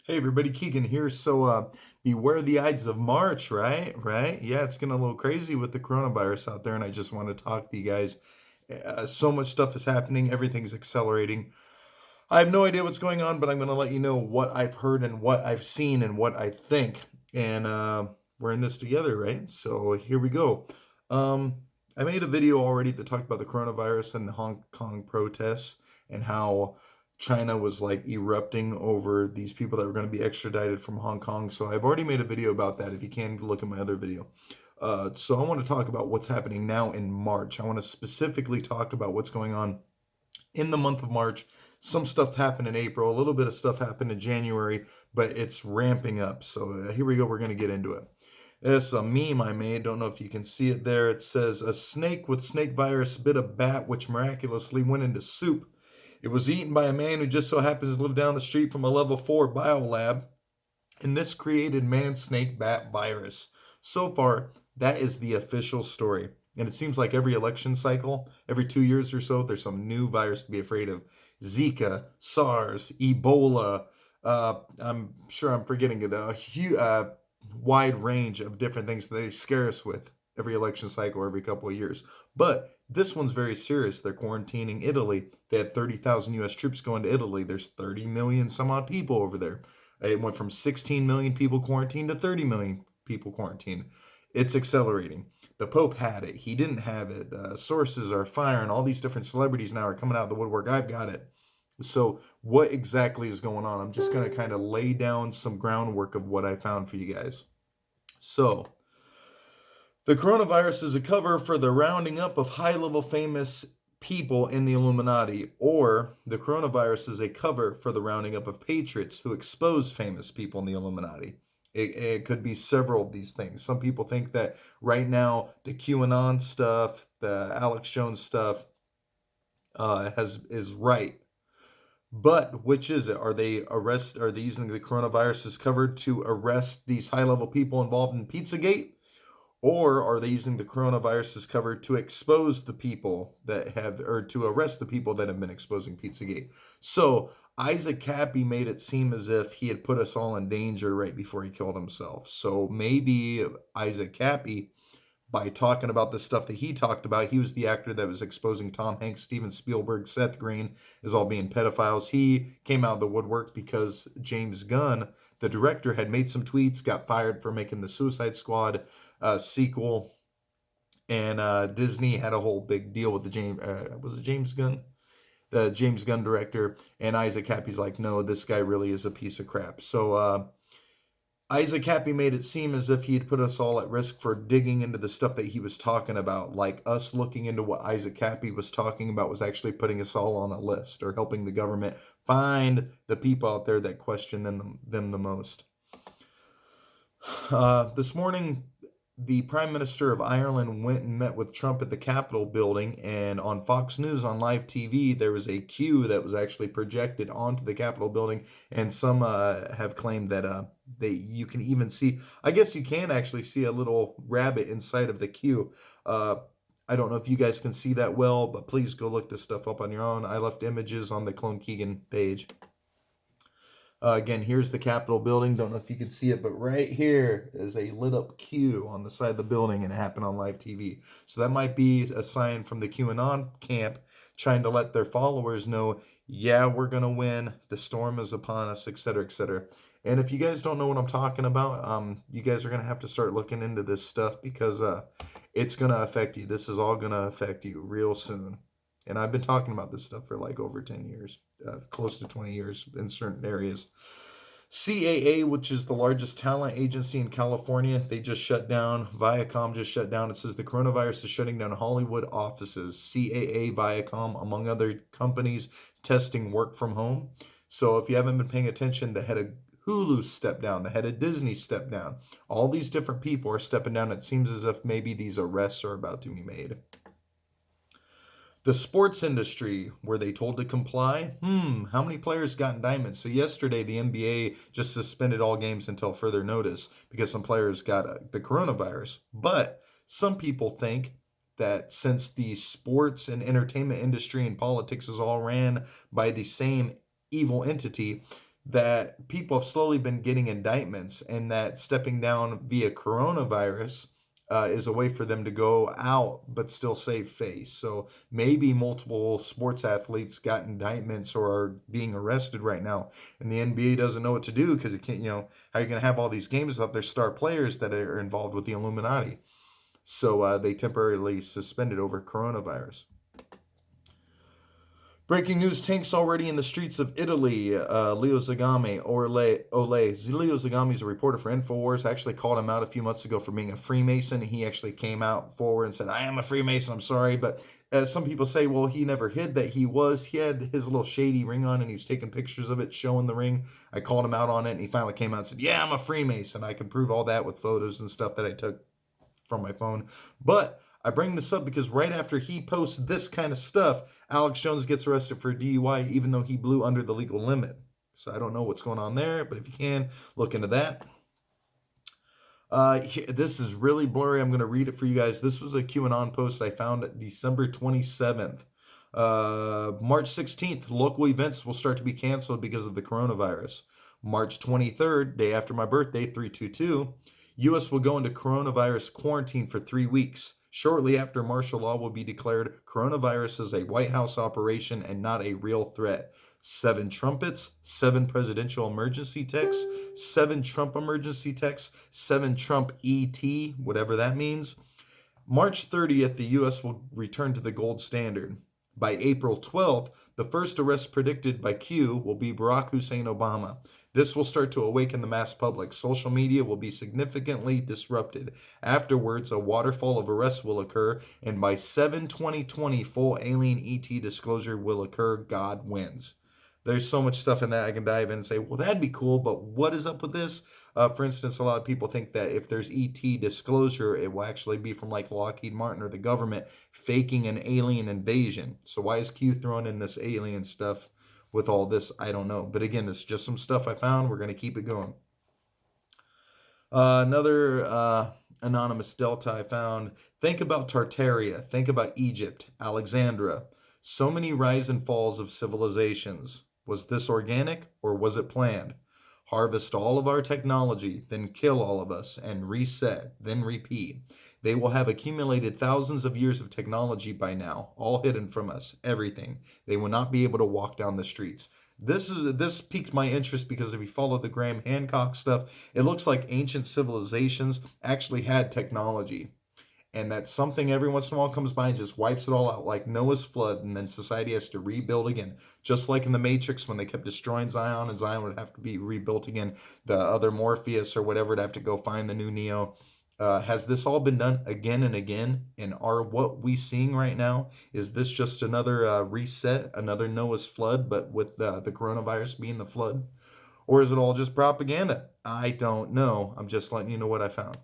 Hey everybody, Keegan here. Beware the Ides of March, right? Right? Yeah, it's getting a little crazy with the coronavirus out there, and I just want to talk to you guys. So much stuff is happening, everything's accelerating. I have no idea what's going on, but I'm going to let you know what I've heard and what I've seen and what I think. And we're in this together, right? So here we go. I made a video already that talked about the coronavirus and the Hong Kong protests and how China was like erupting over these people that were going to be extradited from Hong Kong. So I've already made a video about that. If you can look at my other video. So I want to talk about what's happening now in March. I want to specifically talk about what's going on in the month of March. Some stuff happened in April, a little bit of stuff happened in January, but it's ramping up. So here we go. We're going to get into it. It's a meme I made. Don't know if you can see it there. It says a snake with snake virus bit a bat, which miraculously went into soup. It was eaten by a man who just so happens to live down the street from a level 4 biolab, and this created man snake bat virus. So far, that is the official story. And it seems like every election cycle, every 2 years or so, there's some new virus to be afraid of. Zika, SARS, Ebola. I'm sure I'm forgetting it. Wide range of different things that they scare us with every election cycle, every couple of years. But this one's very serious. They're quarantining Italy. They had 30,000 U.S. troops going to Italy. There's 30 million some odd people over there. It went from 16 million people quarantined to 30 million people quarantined. It's accelerating. The Pope had it. He didn't have it. Sources are firing. All these different celebrities now are coming out of the woodwork. I've got it. So, what exactly is going on? I'm just going to kind of lay down some groundwork of what I found for you guys. So, the coronavirus is a cover for the rounding up of high level famous people in the Illuminati, or the coronavirus is a cover for the rounding up of patriots who expose famous people in the Illuminati. It could be several of these things. Some people think that right now the QAnon stuff, the Alex Jones stuff, is right. But which is it? Are they Are they using the coronavirus as cover to arrest these high level people involved in Pizzagate? Or are they using the coronavirus as cover to expose the people that have, or to arrest the people that have been exposing Pizzagate? So Isaac Cappy made it seem as if he had put us all in danger right before he killed himself. So maybe Isaac Cappy, by talking about the stuff that he talked about, he was the actor that was exposing Tom Hanks, Steven Spielberg, Seth Green as all being pedophiles. He came out of the woodwork because James Gunn, the director, had made some tweets, got fired for making the Suicide Squad sequel, and Disney had a whole big deal with the James Gunn, the James Gunn director, and Isaac Cappy's like, no, this guy really is a piece of crap. So Isaac Cappy made it seem as if he had put us all at risk for digging into the stuff that he was talking about. Like us looking into what Isaac Cappy was talking about was actually putting us all on a list or helping the government find the people out there that question them the most. This morning, the Prime Minister of Ireland went and met with Trump at the Capitol building, and on Fox News on live TV, there was a queue that was actually projected onto the Capitol building, and some have claimed that you can even see. I guess you can actually see a little rabbit inside of the queue. I don't know if you guys can see that well, but please go look this stuff up on your own. I left images on the Clone Keegan page. Again, here's the Capitol building. Don't know if you can see it, but right here is a lit up queue on the side of the building, and it happened on live TV. So that might be a sign from the QAnon camp trying to let their followers know, yeah, we're going to win. The storm is upon us, etc., etc. And if you guys don't know what I'm talking about, you guys are going to have to start looking into this stuff because it's going to affect you. This is all going to affect you real soon. And I've been talking about this stuff for like over 10 years, close to 20 years in certain areas. CAA, which is the largest talent agency in California, they just shut down. Viacom just shut down. It says the coronavirus is shutting down Hollywood offices. CAA, Viacom, among other companies, testing work from home. So if you haven't been paying attention, the head of Hulu stepped down. The head of Disney stepped down. All these different people are stepping down. It seems as if maybe these arrests are about to be made. The sports industry, were they told to comply? How many players got indictments? So yesterday, the NBA just suspended all games until further notice because some players got the coronavirus. But some people think that since the sports and entertainment industry and politics is all ran by the same evil entity, that people have slowly been getting indictments, and that stepping down via coronavirus is a way for them to go out but still save face. So maybe multiple sports athletes got indictments or are being arrested right now, and the NBA doesn't know what to do because you can't, how are you going to have all these games without their star players that are involved with the Illuminati? So they temporarily suspended over coronavirus. Breaking news, tanks already in the streets of Italy. Leo Zagami, Leo Zagami is a reporter for InfoWars. I actually called him out a few months ago for being a Freemason. He actually came out forward and said, I am a Freemason, I'm sorry. But as some people say, well, he never hid that he was. He had his little shady ring on, and he was taking pictures of it, showing the ring. I called him out on it, and he finally came out and said, yeah, I'm a Freemason. I can prove all that with photos and stuff that I took from my phone. But I bring this up because right after he posts this kind of stuff, Alex Jones gets arrested for DUI, even though he blew under the legal limit. So I don't know what's going on there, but if you can, look into that. This is really blurry. I'm going to read it for you guys. This was a QAnon post I found December 27th. March 16th, local events will start to be canceled because of the coronavirus. March 23rd, day after my birthday, 322, U.S. will go into coronavirus quarantine for 3 weeks. Shortly after, martial law will be declared. Coronavirus is a White House operation and not a real threat. 7 trumpets, 7 presidential emergency texts, 7 Trump emergency texts, 7 Trump ET, whatever that means. March 30th, the U.S. will return to the gold standard. By April 12th, the first arrest predicted by Q will be Barack Hussein Obama. This will start to awaken the mass public. Social media will be significantly disrupted. Afterwards, a waterfall of arrests will occur, and by 7/20/20, full alien ET disclosure will occur. God wins. There's so much stuff in that I can dive in and say, well, that'd be cool, but what is up with this? For instance, a lot of people think that if there's ET disclosure, it will actually be from like Lockheed Martin or the government faking an alien invasion. So why is Q throwing in this alien stuff with all this? I don't know. But again, this is just some stuff I found. We're going to keep it going. Another anonymous Delta I found. Think about Tartaria. Think about Egypt, Alexandria. So many rise and falls of civilizations. Was this organic or was it planned? Harvest all of our technology, then kill all of us, and reset, then repeat. They will have accumulated thousands of years of technology by now, all hidden from us, everything. They will not be able to walk down the streets. This piqued my interest because if you follow the Graham Hancock stuff, it looks like ancient civilizations actually had technology. And that something every once in a while comes by and just wipes it all out, like Noah's flood, and then society has to rebuild again. Just like in the Matrix when they kept destroying Zion, and Zion would have to be rebuilt again. The other Morpheus or whatever would have to go find the new Neo. Has this all been done again and again? And are what we seeing right now, is this just another reset, another Noah's flood, but with the coronavirus being the flood? Or is it all just propaganda? I don't know. I'm just letting you know what I found.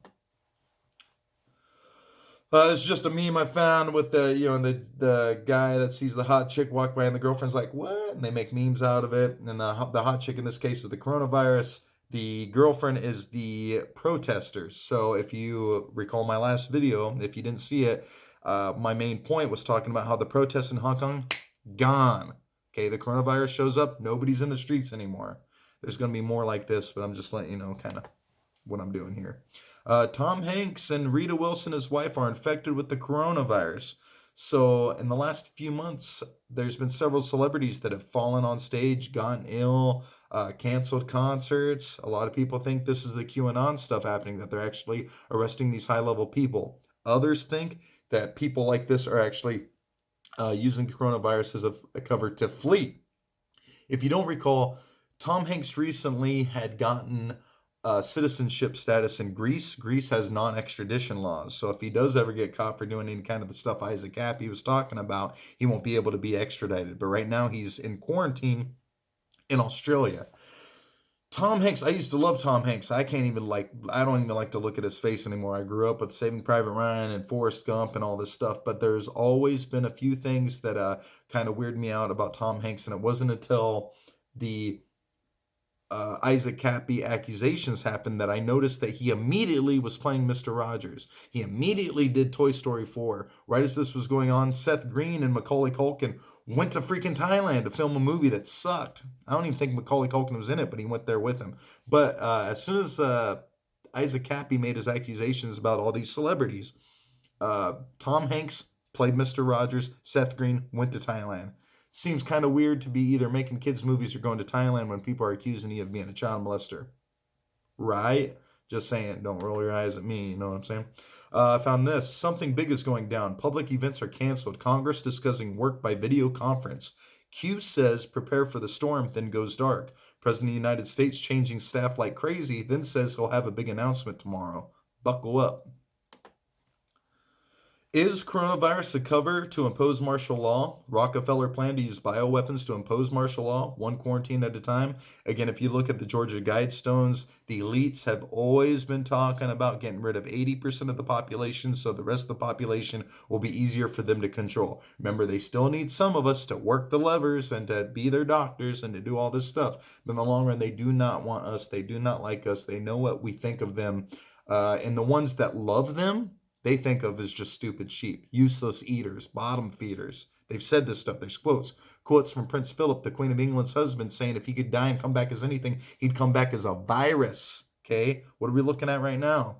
It's just a meme I found with the guy that sees the hot chick walk by and the girlfriend's like, what? And they make memes out of it. And the hot chick in this case is the coronavirus. The girlfriend is the protesters. So if you recall my last video, if you didn't see it, my main point was talking about how the protests in Hong Kong, gone. Okay, the coronavirus shows up, nobody's in the streets anymore. There's going to be more like this, but I'm just letting you know kind of what I'm doing here. Tom Hanks and Rita Wilson, his wife, are infected with the coronavirus. So in the last few months, there's been several celebrities that have fallen on stage, gotten ill, canceled concerts. A lot of people think this is the QAnon stuff happening, that they're actually arresting these high-level people. Others think that people like this are actually using the coronavirus as a cover to flee. If you don't recall, Tom Hanks recently had gotten citizenship status in Greece. Greece has non-extradition laws. So if he does ever get caught for doing any kind of the stuff Isaac Happy was talking about, he won't be able to be extradited. But right now he's in quarantine in Australia. Tom Hanks, I used to love Tom Hanks. I don't even like to look at his face anymore. I grew up with Saving Private Ryan and Forrest Gump and all this stuff, but there's always been a few things that kind of weird me out about Tom Hanks, and it wasn't until the Isaac Cappy accusations happened that I noticed that he immediately was playing Mr. Rogers. He immediately did Toy Story 4. Right as this was going on, Seth Green and Macaulay Culkin went to freaking Thailand to film a movie that sucked. I don't even think Macaulay Culkin was in it, but he went there with him. But as soon as Isaac Cappy made his accusations about all these celebrities, Tom Hanks played Mr. Rogers. Seth Green went to Thailand. Seems kind of weird to be either making kids' movies or going to Thailand when people are accusing you of being a child molester. Right? Just saying. Don't roll your eyes at me. You know what I'm saying? I found this. Something big is going down. Public events are canceled. Congress discussing work by video conference. Q says prepare for the storm, then goes dark. President of the United States changing staff like crazy, then says he'll have a big announcement tomorrow. Buckle up. Is coronavirus a cover to impose martial law? Rockefeller planned to use bioweapons to impose martial law, one quarantine at a time. Again, if you look at the Georgia Guidestones, the elites have always been talking about getting rid of 80% of the population so the rest of the population will be easier for them to control. Remember, they still need some of us to work the levers and to be their doctors and to do all this stuff. But in the long run, they do not want us. They do not like us. They know what we think of them. And the ones that love them, they think of as just stupid sheep, useless eaters, bottom feeders. They've said this stuff. There's quotes from Prince Philip, the Queen of England's husband, saying if he could die and come back as anything, he'd come back as a virus. Okay, what are we looking at right now?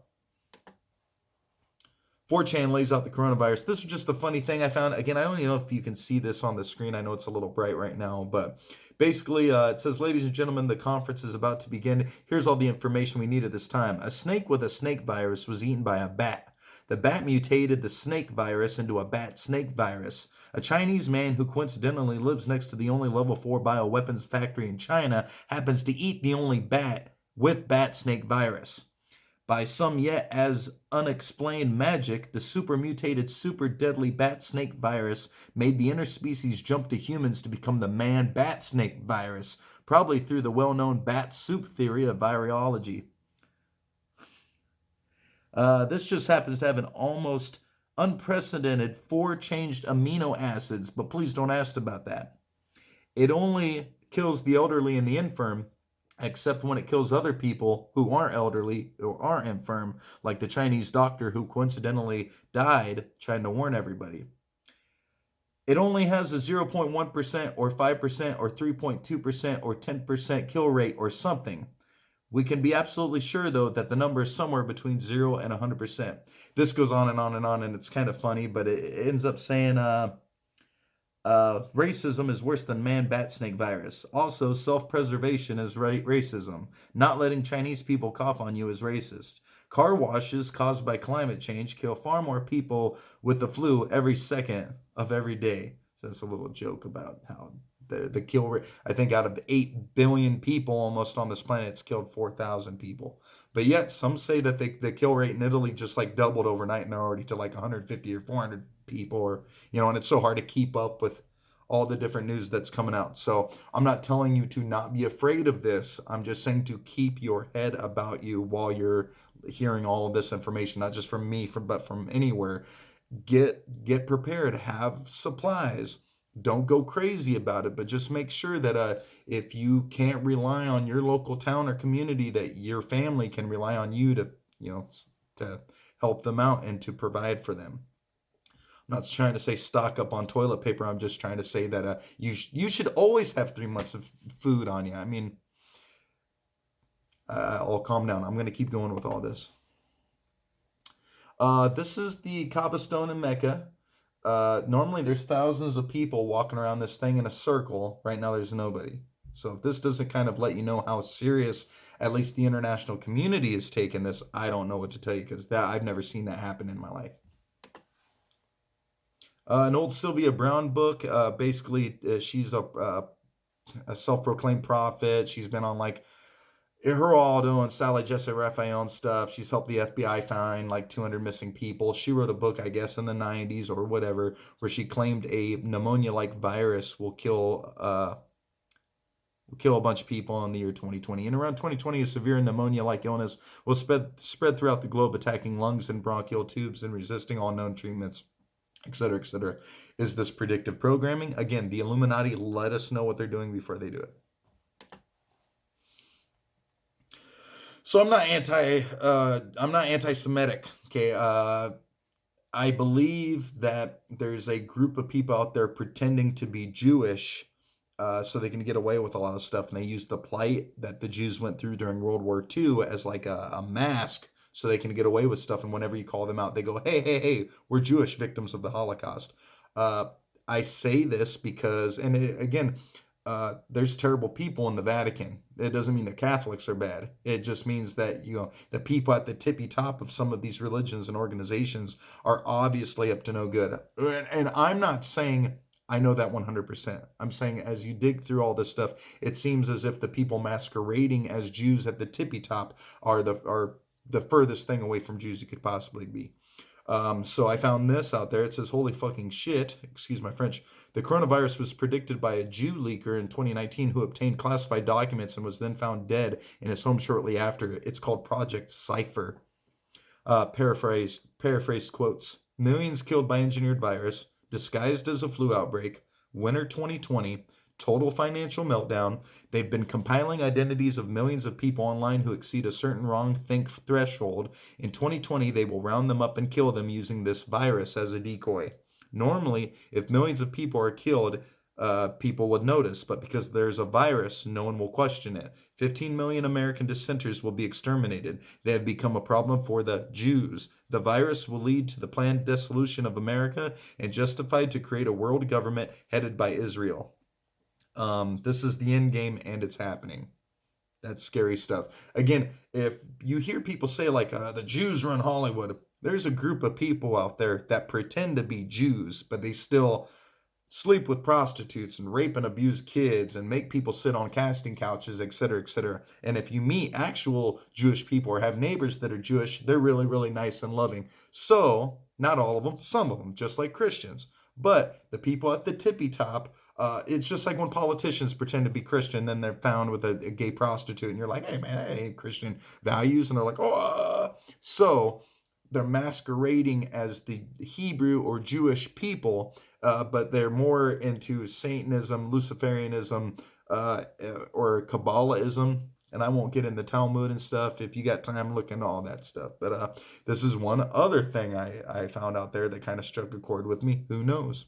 4chan lays out the coronavirus. This is just a funny thing I found. Again, I don't even know if you can see this on the screen. I know it's a little bright right now, but basically it says, ladies and gentlemen, the conference is about to begin. Here's all the information we need at this time. A snake with a snake virus was eaten by a bat. The bat mutated the snake virus into a bat snake virus. A Chinese man who coincidentally lives next to the only level 4 bioweapons factory in China happens to eat the only bat with bat snake virus. By some yet as unexplained magic, the super mutated, super deadly bat snake virus made the interspecies jump to humans to become the man bat snake virus, probably through the well-known bat soup theory of virology. This just happens to have an almost unprecedented 4 changed amino acids, but please don't ask about that. It only kills the elderly and the infirm, except when it kills other people who aren't elderly or aren't infirm, like the Chinese doctor who coincidentally died trying to warn everybody. It only has a 0.1% or 5% or 3.2% or 10% kill rate or something. We can be absolutely sure, though, that the number is somewhere between 0 and 100%. This goes on and on and on, and it's kind of funny, but it ends up saying racism is worse than man-bat snake virus. Also, self-preservation is racism. Not letting Chinese people cough on you is racist. Car washes caused by climate change kill far more people with the flu every second of every day. So that's a little joke about how the kill rate, I think out of 8 billion people almost on this planet, it's killed 4,000 people. But yet some say that the kill rate in Italy just like doubled overnight and they're already to like 150 or 400 people, or, and it's so hard to keep up with all the different news that's coming out. So I'm not telling you to not be afraid of this. I'm just saying to keep your head about you while you're hearing all of this information, not just from me, but from anywhere. Get prepared, have supplies. Don't go crazy about it, but just make sure that if you can't rely on your local town or community, that your family can rely on you to help them out and to provide for them. I'm not trying to say stock up on toilet paper. I'm just trying to say that you should always have 3 months of food on you. I mean, I'll calm down. I'm going to keep going with all this. This is the Kaaba Stone in Mecca. Normally there's thousands of people walking around this thing in a circle. Right now there's nobody. So if this doesn't kind of let you know how serious at least the international community is taking this, I don't know what to tell you, because I've never seen that happen in my life. An old Sylvia Browne book. Basically, she's a self-proclaimed prophet. She's been on like Geraldo and Sally Jesse Raphael stuff. She's helped the FBI find like 200 missing people. She wrote a book, I guess, in the 90s or whatever, where she claimed a pneumonia-like virus will kill a bunch of people in the year 2020. And around 2020, a severe pneumonia-like illness will spread throughout the globe, attacking lungs and bronchial tubes and resisting all known treatments, et cetera, et cetera. Is this predictive programming? Again, the Illuminati let us know what they're doing before they do it. So I'm not anti-Semitic. Okay, I believe that there's a group of people out there pretending to be Jewish, so they can get away with a lot of stuff, and they use the plight that the Jews went through during World War II as like a mask, so they can get away with stuff. And whenever you call them out, they go, "Hey, hey, hey, we're Jewish victims of the Holocaust." Uh, I say this because, and again, there's terrible people in the Vatican. It doesn't mean that Catholics are bad. It just means that, the people at the tippy top of some of these religions and organizations are obviously up to no good. And I'm not saying I know that 100%. I'm saying as you dig through all this stuff, it seems as if the people masquerading as Jews at the tippy top are the furthest thing away from Jews you could possibly be. So I found this out there. It says, "Holy fucking shit," excuse my French. "The coronavirus was predicted by a Jew leaker in 2019 who obtained classified documents and was then found dead in his home shortly after. It's called Project Cypher." Paraphrased quotes. "Millions killed by engineered virus, disguised as a flu outbreak, winter 2020, total financial meltdown. They've been compiling identities of millions of people online who exceed a certain wrong think threshold. In 2020, they will round them up and kill them using this virus as a decoy. Normally, if millions of people are killed, people would notice, but because there's a virus, no one will question it. 15 million American dissenters will be exterminated. They have become a problem for the Jews. The virus will lead to the planned dissolution of America and justified to create a world government headed by Israel." This is the end game, and it's happening. That's scary stuff. Again, if you hear people say, like, the Jews run Hollywood, there's a group of people out there that pretend to be Jews, but they still sleep with prostitutes and rape and abuse kids and make people sit on casting couches, etc., etc. And if you meet actual Jewish people or have neighbors that are Jewish, they're really, really nice and loving. So, not all of them, some of them, just like Christians. But the people at the tippy top, it's just like when politicians pretend to be Christian, then they're found with a gay prostitute, and you're like, "Hey, man, that ain't Christian values," and they're like, "Oh, so they're masquerading as the Hebrew or Jewish people, but they're more into Satanism, Luciferianism, or Kabbalahism. And I won't get into Talmud and stuff. If you got time, look into all that stuff. But this is one other thing I found out there that kind of struck a chord with me. Who knows?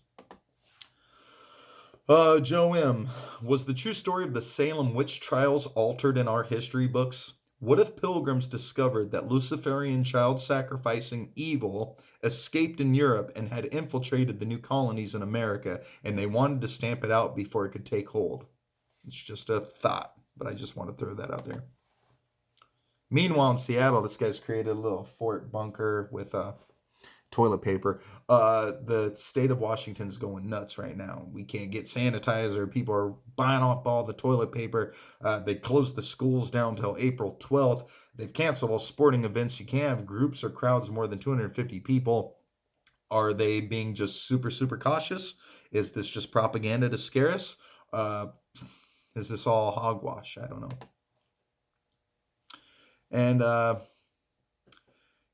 Joe M. "Was the true story of the Salem witch trials altered in our history books? What if pilgrims discovered that Luciferian child sacrificing evil escaped in Europe and had infiltrated the new colonies in America, and they wanted to stamp it out before it could take hold?" It's just a thought, but I just want to throw that out there. Meanwhile, in Seattle, this guy's created a little fort bunker with toilet paper. The state of Washington's going nuts right now. We can't get sanitizer. People are buying up all the toilet paper. They closed the schools down until April 12th. They've canceled all sporting events. You can't have groups or crowds more than 250 people. Are they being just super, super cautious? Is this just propaganda to scare us? Is this all hogwash? I don't know. And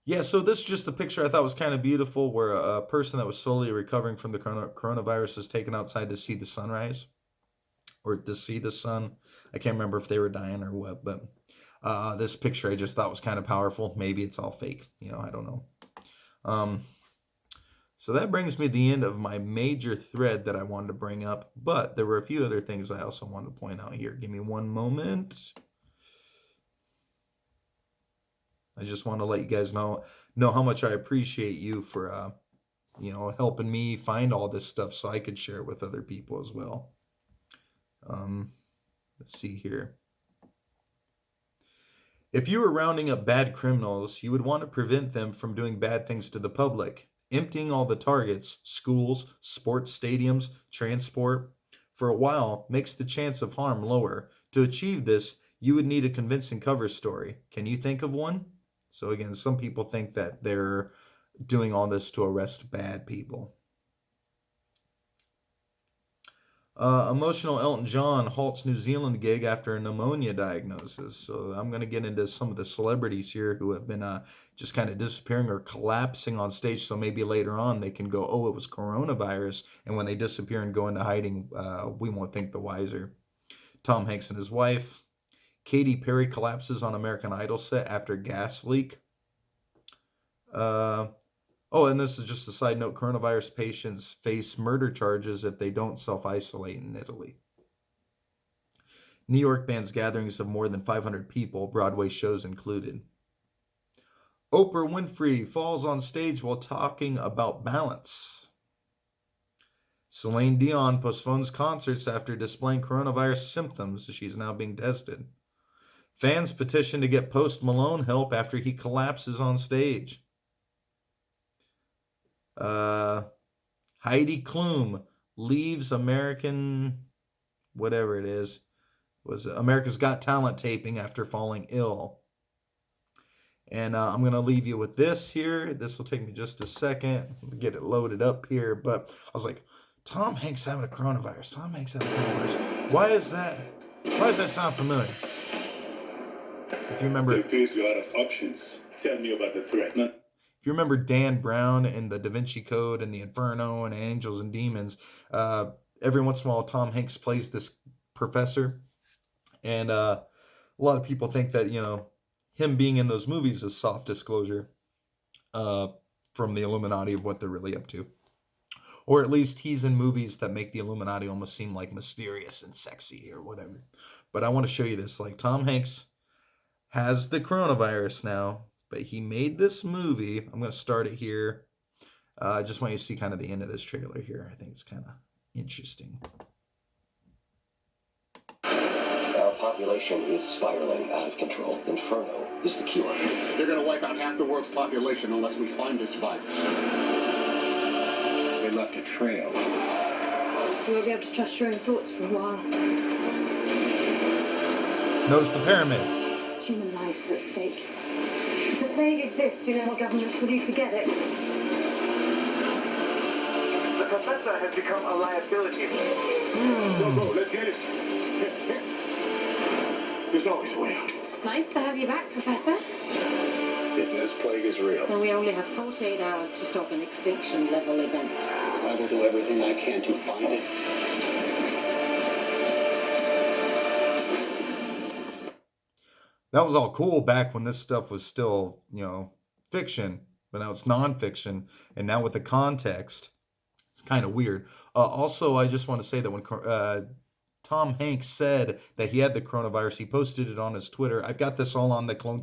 yeah, so this is just a picture I thought was kind of beautiful, where a person that was slowly recovering from the coronavirus is taken outside to see the sunrise or to see the sun. I can't remember if they were dying or what, but this picture I just thought was kind of powerful. Maybe it's all fake, I don't know. So that brings me to the end of my major thread that I wanted to bring up, but there were a few other things I also wanted to point out here. Give me one moment. I just want to let you guys know how much I appreciate you for, helping me find all this stuff so I could share it with other people as well. Let's see here. If you were rounding up bad criminals, you would want to prevent them from doing bad things to the public. Emptying all the targets, schools, sports stadiums, transport, for a while makes the chance of harm lower. To achieve this, you would need a convincing cover story. Can you think of one? So again, some people think that they're doing all this to arrest bad people. Emotional Elton John halts New Zealand gig after a pneumonia diagnosis. So I'm going to get into some of the celebrities here who have been just kind of disappearing or collapsing on stage. So maybe later on they can go, "Oh, it was coronavirus." And when they disappear and go into hiding, we won't think the wiser. Tom Hanks and his wife. Katy Perry collapses on American Idol set after gas leak. Oh, and this is just a side note, coronavirus patients face murder charges if they don't self-isolate in Italy. New York bans gatherings of more than 500 people, Broadway shows included. Oprah Winfrey falls on stage while talking about balance. Celine Dion postpones concerts after displaying coronavirus symptoms. She's now being tested. Fans petition to get Post Malone help after he collapses on stage. Heidi Klum leaves American, whatever it is, was America's Got Talent taping after falling ill. And I'm going to leave you with this here. This will take me just a second to get it loaded up here. But I was like, Tom Hanks having a coronavirus. Tom Hanks having a coronavirus. Why is that? Why does that sound familiar? If you remember, It appears we're out of options. Tell me about the threat. if you remember Dan Brown and the Da Vinci Code and the Inferno and Angels and Demons, every once in a while Tom Hanks plays this professor. And a lot of people think that, him being in those movies is soft disclosure from the Illuminati of what they're really up to. Or at least he's in movies that make the Illuminati almost seem like mysterious and sexy or whatever. But I want to show you this. Like, Tom Hanks has the coronavirus now, but he made this movie. I'm going to start it here. I just want you to see kind of the end of this trailer here. I think it's kind of interesting. Our population is spiraling out of control. Inferno is the cure. They're going to wipe out half the world's population unless we find this virus. They left a trail. You won't be able to trust your own thoughts for a while. Notice the pyramid. Human lives are at stake. If the plague exists, you know what governments will do to get it. The professor has become a liability. Go, let's get it. There's always a way out. It's nice to have you back, Professor. This plague is real. And we only have 48 hours to stop an extinction level event. I will do everything I can to find it. That was all cool back when this stuff was still, fiction, but now it's nonfiction. And now with the context, it's kind of weird. Also, I just want to say that when Tom Hanks said that he had the coronavirus, he posted it on his Twitter. I've got this all on the Clone